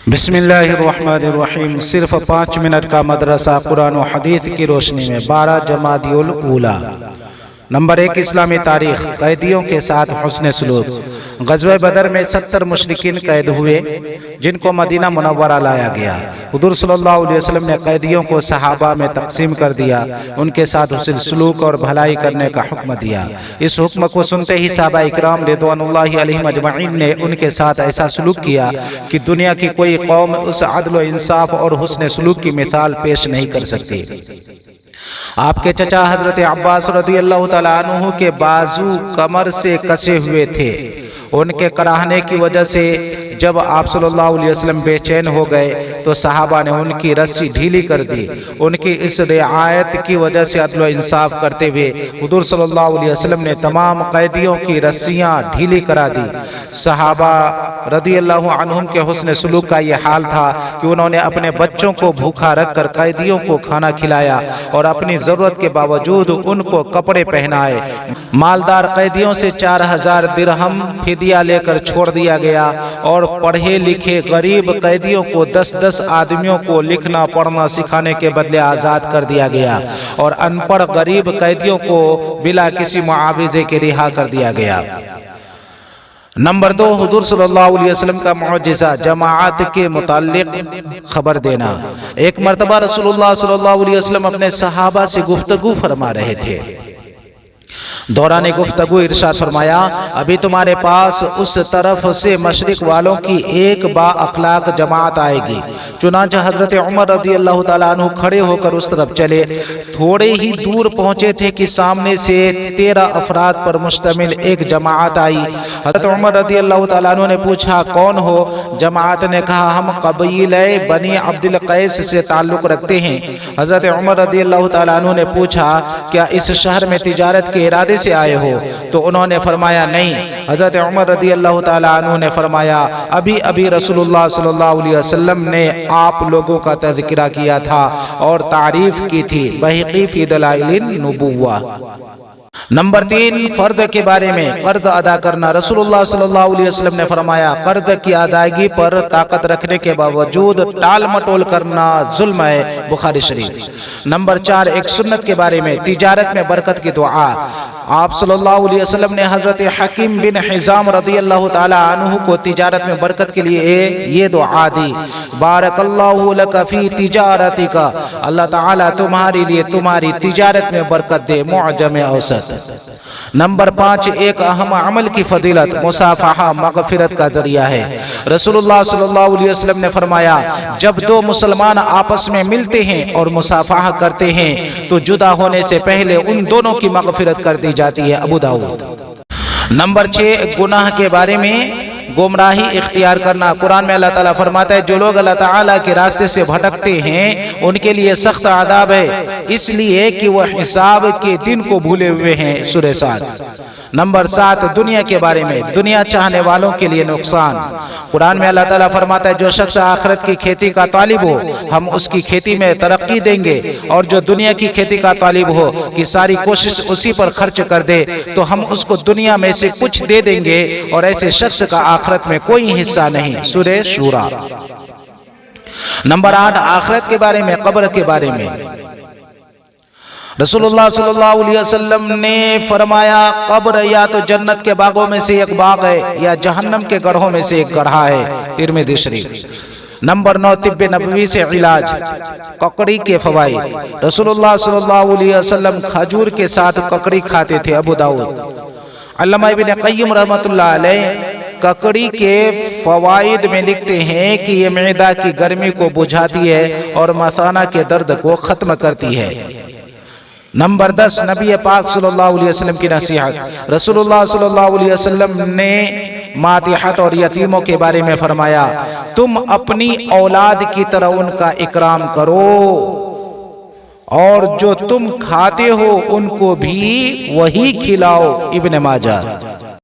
بسم اللہ الرحمن الرحیم۔ صرف 5 منٹ کا مدرسہ قرآن و حدیث کی روشنی میں 12 جمادی الاولیٰ۔ نمبر 1، اسلامی تاریخ۔ قیدیوں کے ساتھ حسن سلوک۔ غزوہ بدر میں 70 مشرکین قید ہوئے جن کو مدینہ منورہ لایا گیا۔ حضور صلی اللہ علیہ وسلم نے قیدیوں کو صحابہ میں تقسیم کر دیا، ان کے ساتھ حسن سلوک اور بھلائی کرنے کا حکم دیا۔ اس حکم کو سنتے ہی صحابہ اکرام رضوان اللہ علیہم اجمعین نے ان کے ساتھ ایسا سلوک کیا کہ دنیا کی کوئی قوم اس عدل و انصاف اور حسن سلوک کی مثال پیش نہیں کر سکتی۔ آپ کے چچا حضرت عباس رضی اللہ تعالیٰ عنہ کے بازو کمر سے کسے ہوئے تھے۔ ان کے کراہنے کی وجہ سے جب آپ صلی اللہ علیہ وسلم بے چین ہو گئے تو صحابہ نے ان کی رسی ڈھیلی کر دی۔ ان کی اس رعایت کی وجہ سے عدل و انصاف کرتے ہوئے حضور صلی اللہ علیہ وسلم نے تمام قیدیوں کی رسیاں ڈھیلی کرا دی۔ صحابہ رضی اللہ عنہم کے حسن سلوک کا یہ حال تھا کہ انہوں نے اپنے بچوں کو بھوکا رکھ کر قیدیوں کو کھانا کھلایا اور اپنی ضرورت کے باوجود ان کو کپڑے پہنائے۔ مالدار قیدیوں سے 4000 درہم فدیہ لے کر چھوڑ دیا گیا اور پڑھے لکھے غریب قیدیوں کو 10 آدمیوں کو لکھنا پڑھنا سکھانے کے بدلے آزاد کر دیا گیا اور ان پڑھ غریب قیدیوں کو بلا کسی معاوضے کے رہا کر دیا گیا۔ نمبر 2، حضور صلی اللہ علیہ وسلم کا معجزہ، جماعت کے متعلق خبر دینا۔ ایک مرتبہ رسول اللہ صلی اللہ علیہ وسلم اپنے صحابہ سے گفتگو فرما رہے تھے۔ دوران گفتگو ارشاد فرمایا، ابھی تمہارے پاس اس طرف سے مشرق والوں کی ایک با اخلاق جماعت آئے گی۔ چنانچہ حضرت عمر رضی اللہ تعالیٰ عنہ کھڑے ہو کر اس طرف چلے۔ تھوڑے ہی دور پہنچے تھے کہ سامنے سے 13 افراد پر مشتمل ایک جماعت آئی۔ حضرت عمر رضی اللہ تعالیٰ عنہ نے پوچھا، کون ہو؟ جماعت نے کہا، ہم قبیلہ بنی عبد القیس سے تعلق رکھتے ہیں۔ حضرت عمر رضی اللہ تعالیٰ عنہ نے پوچھا، کیا اس شہر میں تجارت کے ارادے سے آئے ہو؟ تو انہوں نے فرمایا نہیں۔ حضرت عمر رضی اللہ تعالیٰ عنہ نے فرمایا، ابھی رسول اللہ صلی اللہ علیہ وسلم نے آپ لوگوں کا تذکرہ کیا تھا اور تعریف کی تھی۔ بہقی فی دلائل النبوہ۔ نمبر 3، فرض کے بارے میں قرض ادا کرنا۔ رسول اللہ صلی اللہ علیہ وسلم نے فرمایا، قرض کی ادائیگی پر طاقت رکھنے کے باوجود ٹال مٹول کرنا ظلم ہے۔ بخاری شریف۔ نمبر 4، ایک سنت کے بارے میں تجارت میں برکت کی دعا۔ آپ صلی اللہ علیہ وسلم نے حضرت حکیم بن حزام رضی اللہ تعالی عنہ کو تجارت میں برکت کے لیے یہ دعا دی، بارک اللہ لک فی تجارتک، اللہ تعالیٰ تمہارے لیے تمہاری تجارت میں برکت دے۔ معجم اوسط۔ نمبر 5، ایک اہم عمل کی فضیلت، مصافحہ مغفرت کا ذریعہ ہے۔ رسول اللہ صلی اللہ علیہ وسلم نے فرمایا، جب دو مسلمان آپس میں ملتے ہیں اور مصافحہ کرتے ہیں تو جدا ہونے سے پہلے ان دونوں کی مغفرت کر دی جاتی ہے۔ ابو داؤد۔ نمبر 6، گناہ کے بارے میں گمراہی اختیار کرنا۔ قرآن میں اللہ تعالیٰ فرماتا ہے، جو لوگ اللہ تعالیٰ کے راستے سے بھٹکتے ہیں ان کے لیے سخت عذاب ہے، اس لیے کہ وہ حساب کے دن کو بھولے ہوئے ہیں۔ سورہ صاد۔ نمبر 7، دنیا کے بارے میں دنیا چاہنے والوں کے لیے نقصان۔ قرآن میں اللہ تعالیٰ فرماتا ہے، جو شخص آخرت کی کھیتی کا طالب ہو ہم اس کی کھیتی میں ترقی دیں گے، اور جو دنیا کی کھیتی کا طالب ہو کہ ساری کوشش اسی پر خرچ کر دے تو ہم اس کو دنیا میں سے کچھ دے دیں گے، اور ایسے شخص کا آخرت میں کوئی حصہ نہیں۔ سورہ شورى۔ نمبر 8، آخرت کے بارے میں قبر کے بارے میں رسول اللہ صلی اللہ علیہ وسلم نے فرمایا، قبر یا تو جنت کے باغوں میں سے ایک باغ ہے یا جہنم کے گڑھوں میں سے ایک گڑھا ہے۔ ترمذی شریف۔ نمبر 9، طب نبوی سے علاج، ککڑی کے فوائد۔ رسول اللہ صلی اللہ علیہ وسلم کھجور کے ساتھ ککڑی کھاتے تھے۔ ابو داؤد۔ علامہ ابن قیم رحمۃ اللہ علیہ ککڑی کے فوائد میں لکھتے ہیں کہ یہ معدہ کی گرمی کو بجھاتی ہے اور مثانہ کے درد کو ختم کرتی ہے۔ نمبر 10، نبی پاک صلی اللہ علیہ وسلم کی نصیحت۔ رسول اللہ صلی اللہ علیہ وسلم نے ماتحت اور یتیموں کے بارے میں فرمایا، تم اپنی اولاد کی طرح ان کا اکرام کرو اور جو تم کھاتے ہو ان کو بھی وہی کھلاؤ۔ ابن ماجہ۔